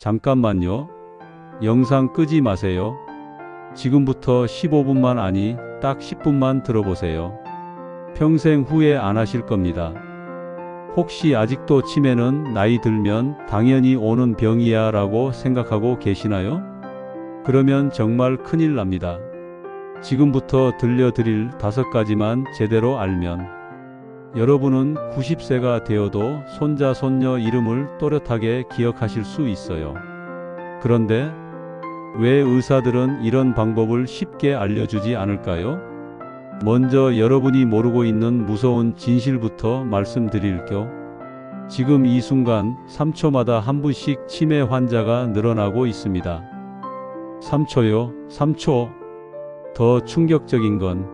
잠깐만요. 영상 끄지 마세요. 지금부터 15분만 아니 딱 10분만 들어보세요. 평생 후회 안 하실 겁니다. 혹시 아직도 치매는 나이 들면 당연히 오는 병이야 라고 생각하고 계시나요? 그러면 정말 큰일 납니다. 지금부터 들려드릴 5가지만 제대로 알면 여러분은 90세가 되어도 손자, 손녀 이름을 또렷하게 기억하실 수 있어요. 그런데 왜 의사들은 이런 방법을 쉽게 알려주지 않을까요? 먼저 여러분이 모르고 있는 무서운 진실부터 말씀드릴게요. 지금 이 순간 3초마다 한 분씩 치매 환자가 늘어나고 있습니다. 3초요? 3초. 더 충격적인 건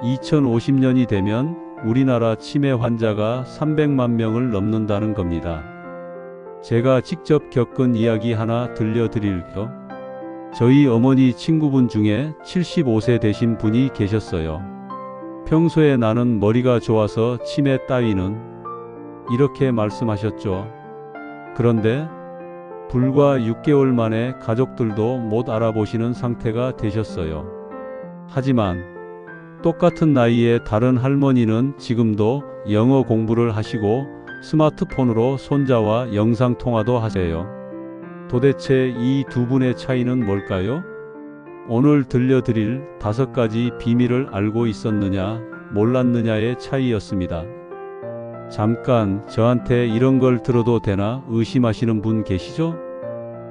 2050년이 되면 우리나라 치매 환자가 300만 명을 넘는다는 겁니다. 제가 직접 겪은 이야기 하나 들려드릴게요. 저희 어머니 친구분 중에 75세 되신 분이 계셨어요. 평소에 나는 머리가 좋아서 치매 따위는 이렇게 말씀하셨죠. 그런데 불과 6개월 만에 가족들도 못 알아보시는 상태가 되셨어요. 하지만 똑같은 나이의 다른 할머니는 지금도 영어 공부를 하시고 스마트폰으로 손자와 영상통화도 하세요. 도대체 이 두 분의 차이는 뭘까요? 오늘 들려드릴 5가지 비밀을 알고 있었느냐, 몰랐느냐의 차이였습니다. 잠깐 저한테 이런 걸 들어도 되나 의심하시는 분 계시죠?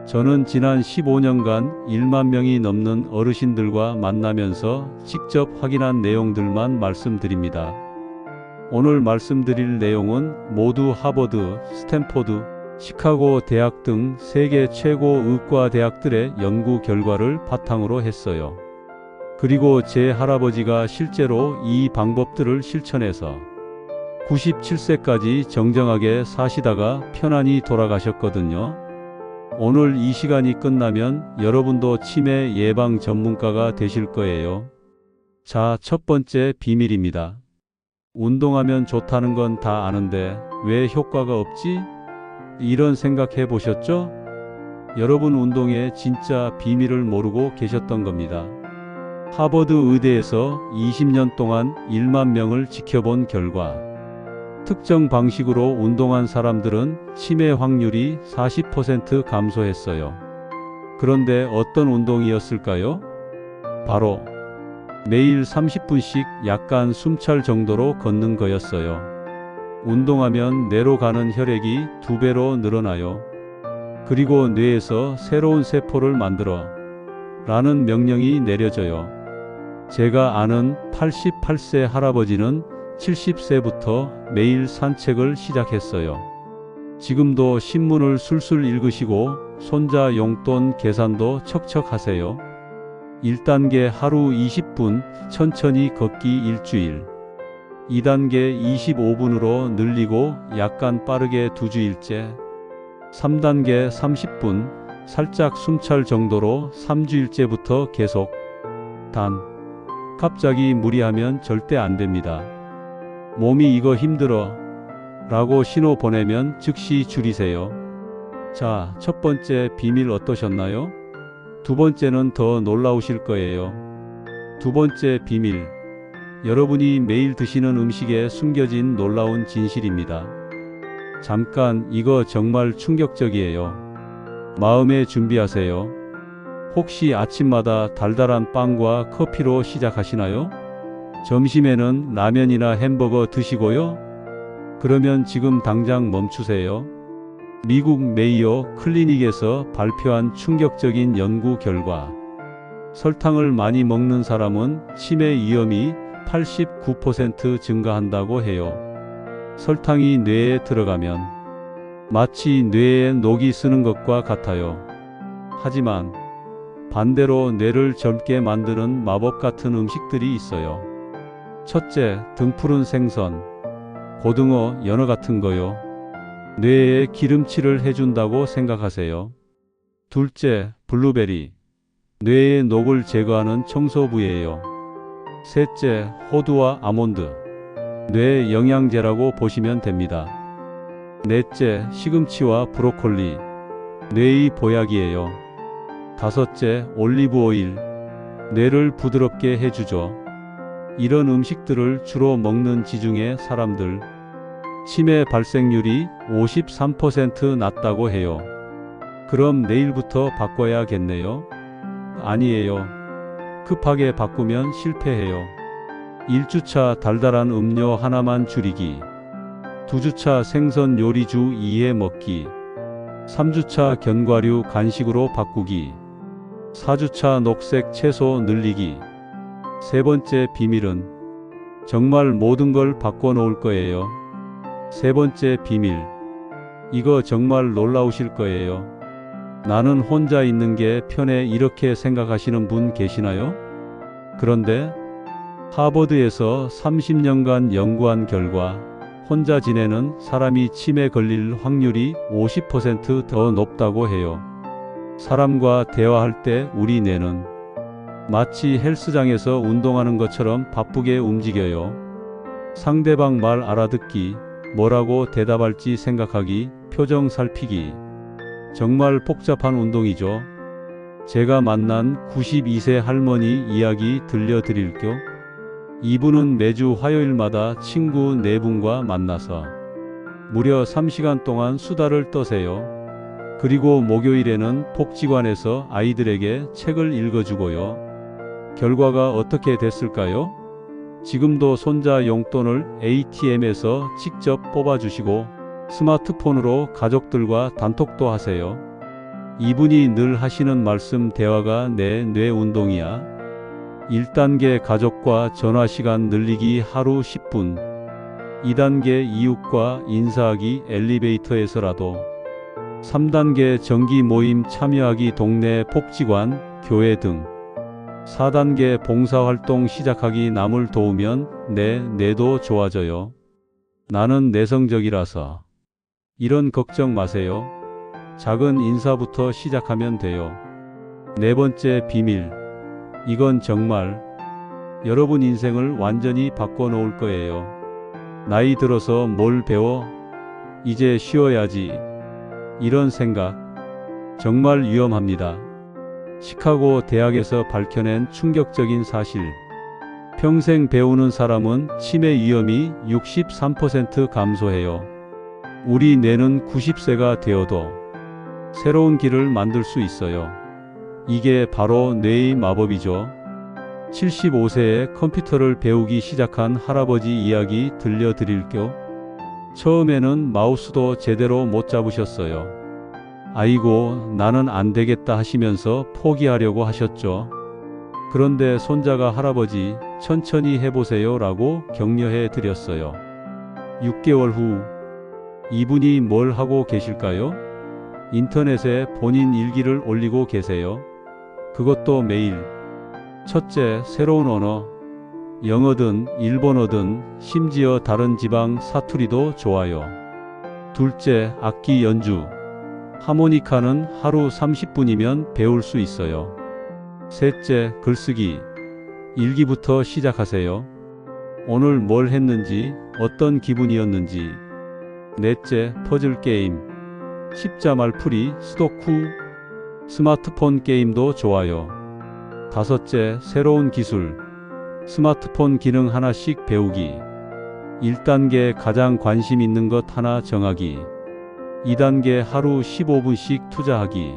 저는 지난 15년간 1만 명이 넘는 어르신들과 만나면서 직접 확인한 내용들만 말씀드립니다. 오늘 말씀드릴 내용은 모두 하버드, 스탠포드, 시카고 대학 등 세계 최고 의과 대학들의 연구 결과를 바탕으로 했어요. 그리고 제 할아버지가 실제로 이 방법들을 실천해서 97세까지 정정하게 사시다가 편안히 돌아가셨거든요. 오늘 이 시간이 끝나면 여러분도 치매 예방 전문가가 되실 거예요. 자, 첫 번째 비밀입니다. 운동하면 좋다는 건 다 아는데 왜 효과가 없지? 이런 생각해 보셨죠? 여러분 운동의 진짜 비밀을 모르고 계셨던 겁니다. 하버드 의대에서 20년 동안 1만 명을 지켜본 결과 특정 방식으로 운동한 사람들은 치매 확률이 40% 감소했어요. 그런데 어떤 운동이었을까요? 바로 매일 30분씩 약간 숨찰 정도로 걷는 거였어요. 운동하면 뇌로 가는 혈액이 2배로 늘어나요. 그리고 뇌에서 새로운 세포를 만들어 라는 명령이 내려져요. 제가 아는 88세 할아버지는 70세부터 매일 산책을 시작했어요. 지금도 신문을 술술 읽으시고 손자 용돈 계산도 척척 하세요. 1단계 하루 20분 천천히 걷기 일주일, 2단계 25분으로 늘리고 약간 빠르게 2주일째, 3단계 30분 살짝 숨찰 정도로 3주일째부터 계속. 단, 갑자기 무리하면 절대 안 됩니다. 몸이 이거 힘들어 라고 신호 보내면 즉시 줄이세요. 자, 첫 번째 비밀 어떠셨나요? 두 번째는 더 놀라우실 거예요. 두 번째 비밀. 여러분이 매일 드시는 음식에 숨겨진 놀라운 진실입니다. 잠깐, 이거 정말 충격적이에요. 마음에 준비하세요. 혹시 아침마다 달달한 빵과 커피로 시작하시나요? 점심에는 라면이나 햄버거 드시고요? 그러면 지금 당장 멈추세요. 미국 메이오 클리닉에서 발표한 충격적인 연구 결과, 설탕을 많이 먹는 사람은 치매 위험이 89% 증가한다고 해요. 설탕이 뇌에 들어가면 마치 뇌에 녹이 쓰는 것과 같아요. 하지만 반대로 뇌를 젊게 만드는 마법 같은 음식들이 있어요. 첫째, 등푸른 생선, 고등어, 연어 같은 거요. 뇌에 기름칠을 해준다고 생각하세요. 둘째, 블루베리, 뇌의 녹을 제거하는 청소부예요. 셋째, 호두와 아몬드, 뇌 영양제라고 보시면 됩니다. 넷째, 시금치와 브로콜리, 뇌의 보약이에요. 다섯째, 올리브 오일. 뇌를 부드럽게 해주죠. 이런 음식들을 주로 먹는 지중해 사람들, 치매 발생률이 53% 낮다고 해요. 그럼 내일부터 바꿔야겠네요? 아니에요. 급하게 바꾸면 실패해요. 1주차 달달한 음료 하나만 줄이기. 2주차 생선 요리주 2회 먹기. 3주차 견과류 간식으로 바꾸기. 4주차 녹색 채소 늘리기. 세 번째 비밀은 정말 모든 걸 바꿔놓을 거예요. 세 번째 비밀. 이거 정말 놀라우실 거예요. 나는 혼자 있는 게 편해 이렇게 생각하시는 분 계시나요? 그런데 하버드에서 30년간 연구한 결과 혼자 지내는 사람이 치매 걸릴 확률이 50% 더 높다고 해요. 사람과 대화할 때 우리 뇌는 마치 헬스장에서 운동하는 것처럼 바쁘게 움직여요. 상대방 말 알아듣기, 뭐라고 대답할지 생각하기, 표정 살피기. 정말 복잡한 운동이죠. 제가 만난 92세 할머니 이야기 들려드릴게요. 이분은 매주 화요일마다 친구 4분과 만나서 무려 3시간 동안 수다를 떠세요. 그리고 목요일에는 복지관에서 아이들에게 책을 읽어주고요. 결과가 어떻게 됐을까요? 지금도 손자 용돈을 ATM에서 직접 뽑아주시고 스마트폰으로 가족들과 단톡도 하세요. 이분이 늘 하시는 말씀, 대화가 내 뇌 운동이야. 1단계 가족과 전화시간 늘리기 하루 10분. 2단계 이웃과 인사하기 엘리베이터에서라도. 3단계 정기 모임 참여하기 동네 복지관, 교회 등. 4단계 봉사활동 시작하기 남을 도우면 내 뇌도 좋아져요. 나는 내성적이라서. 이런 걱정 마세요. 작은 인사부터 시작하면 돼요. 네 번째 비밀. 이건 정말 여러분 인생을 완전히 바꿔놓을 거예요. 나이 들어서 뭘 배워? 이제 쉬어야지. 이런 생각 정말 위험합니다. 시카고 대학에서 밝혀낸 충격적인 사실. 평생 배우는 사람은 치매 위험이 63% 감소해요. 우리 뇌는 90세가 되어도 새로운 길을 만들 수 있어요. 이게 바로 뇌의 마법이죠. 75세에 컴퓨터를 배우기 시작한 할아버지 이야기 들려드릴게요. 처음에는 마우스도 제대로 못 잡으셨어요. 아이고, 나는 안 되겠다 하시면서 포기하려고 하셨죠. 그런데 손자가 할아버지, 천천히 해보세요 라고 격려해 드렸어요. 6개월 후, 이분이 뭘 하고 계실까요? 인터넷에 본인 일기를 올리고 계세요. 그것도 매일. 첫째, 새로운 언어. 영어든 일본어든 심지어 다른 지방 사투리도 좋아요. 둘째, 악기 연주. 하모니카는 하루 30분이면 배울 수 있어요. 셋째, 글쓰기. 일기부터 시작하세요. 오늘 뭘 했는지, 어떤 기분이었는지. 넷째, 퍼즐 게임. 십자 말풀이, 스도쿠. 스마트폰 게임도 좋아요. 다섯째, 새로운 기술. 스마트폰 기능 하나씩 배우기. 1단계 가장 관심 있는 것 하나 정하기. 2단계 하루 15분씩 투자하기.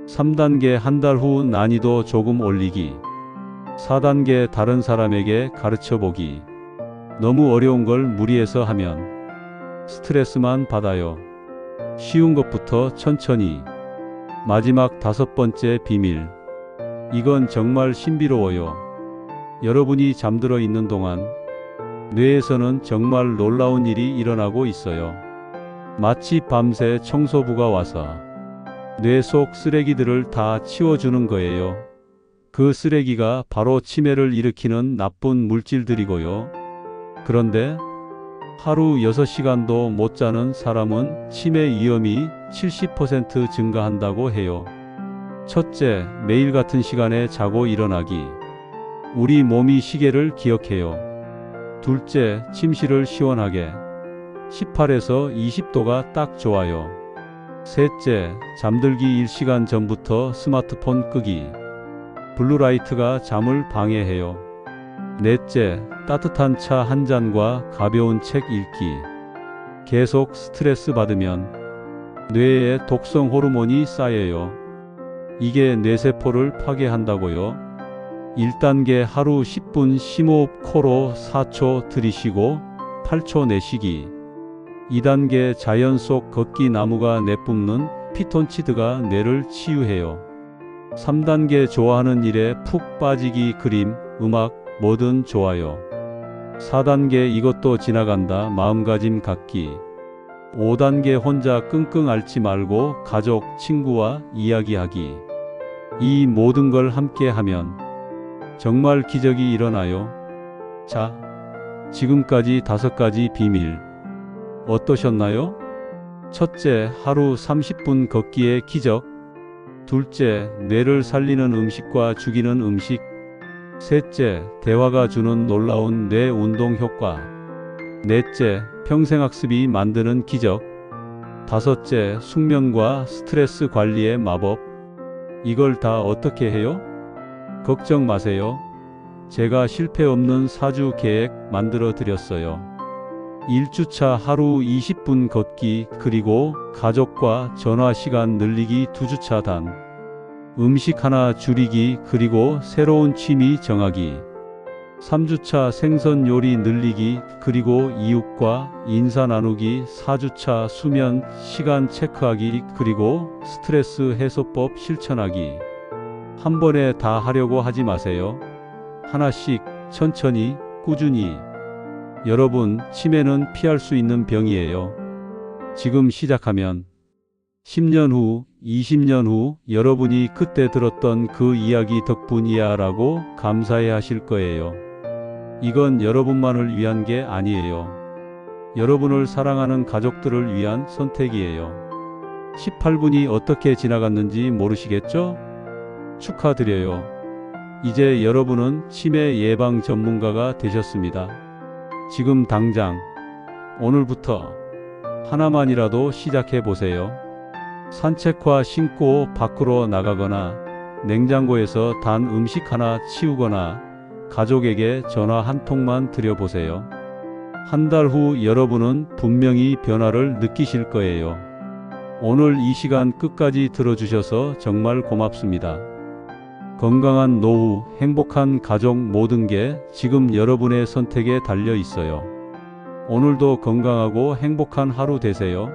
3단계 한 달 후 난이도 조금 올리기. 4단계 다른 사람에게 가르쳐 보기. 너무 어려운 걸 무리해서 하면 스트레스만 받아요. 쉬운 것부터 천천히. 마지막 5번째 비밀. 이건 정말 신비로워요. 여러분이 잠들어 있는 동안 뇌에서는 정말 놀라운 일이 일어나고 있어요. 마치 밤새 청소부가 와서 뇌 속 쓰레기들을 다 치워주는 거예요. 그 쓰레기가 바로 치매를 일으키는 나쁜 물질들이고요. 그런데 하루 6시간도 못 자는 사람은 치매 위험이 70% 증가한다고 해요. 첫째, 매일 같은 시간에 자고 일어나기. 우리 몸이 시계를 기억해요. 둘째, 침실을 시원하게. 18에서 20도가 딱 좋아요. 셋째, 잠들기 1시간 전부터 스마트폰 끄기. 블루라이트가 잠을 방해해요. 넷째, 따뜻한 차 한 잔과 가벼운 책 읽기. 계속 스트레스 받으면 뇌에 독성 호르몬이 쌓여요. 이게 뇌세포를 파괴한다고요. 1단계 하루 10분 심호흡, 코로 4초 들이쉬고 8초 내쉬기. 2단계 자연 속 걷기, 나무가 내뿜는 피톤치드가 뇌를 치유해요. 3단계 좋아하는 일에 푹 빠지기, 그림, 음악, 뭐든 좋아요. 4단계 이것도 지나간다, 마음가짐 갖기. 5단계 혼자 끙끙 앓지 말고 가족, 친구와 이야기하기. 이 모든 걸 함께 하면 정말 기적이 일어나요. 자, 지금까지 5가지 비밀 어떠셨나요? 첫째, 하루 30분 걷기의 기적. 둘째, 뇌를 살리는 음식과 죽이는 음식. 셋째, 대화가 주는 놀라운 뇌 운동 효과. 넷째, 평생학습이 만드는 기적. 다섯째, 숙면과 스트레스 관리의 마법. 이걸 다 어떻게 해요? 걱정 마세요. 제가 실패 없는 4주 계획 만들어 드렸어요. 1주차 하루 20분 걷기, 그리고 가족과 전화 시간 늘리기. 2주차 단 음식 하나 줄이기, 그리고 새로운 취미 정하기. 3주차 생선 요리 늘리기, 그리고 이웃과 인사 나누기. 4주차 수면 시간 체크하기, 그리고 스트레스 해소법 실천하기. 한 번에 다 하려고 하지 마세요. 하나씩 천천히 꾸준히. 여러분, 치매는 피할 수 있는 병이에요. 지금 시작하면 10년 후, 20년 후 여러분이 그때 들었던 그 이야기 덕분이야 라고 감사해 하실 거예요. 이건 여러분만을 위한 게 아니에요. 여러분을 사랑하는 가족들을 위한 선택이에요. 18분이 어떻게 지나갔는지 모르시겠죠? 축하드려요. 이제 여러분은 치매 예방 전문가가 되셨습니다. 지금 당장, 오늘부터 하나만이라도 시작해 보세요. 산책화 신고 밖으로 나가거나, 냉장고에서 단 음식 하나 치우거나, 가족에게 전화 한 통만 드려보세요. 한 달 후 여러분은 분명히 변화를 느끼실 거예요. 오늘 이 시간 끝까지 들어주셔서 정말 고맙습니다. 건강한 노후, 행복한 가족, 모든 게 지금 여러분의 선택에 달려 있어요. 오늘도 건강하고 행복한 하루 되세요.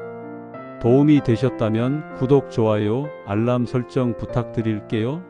도움이 되셨다면 구독, 좋아요, 알람 설정 부탁드릴게요.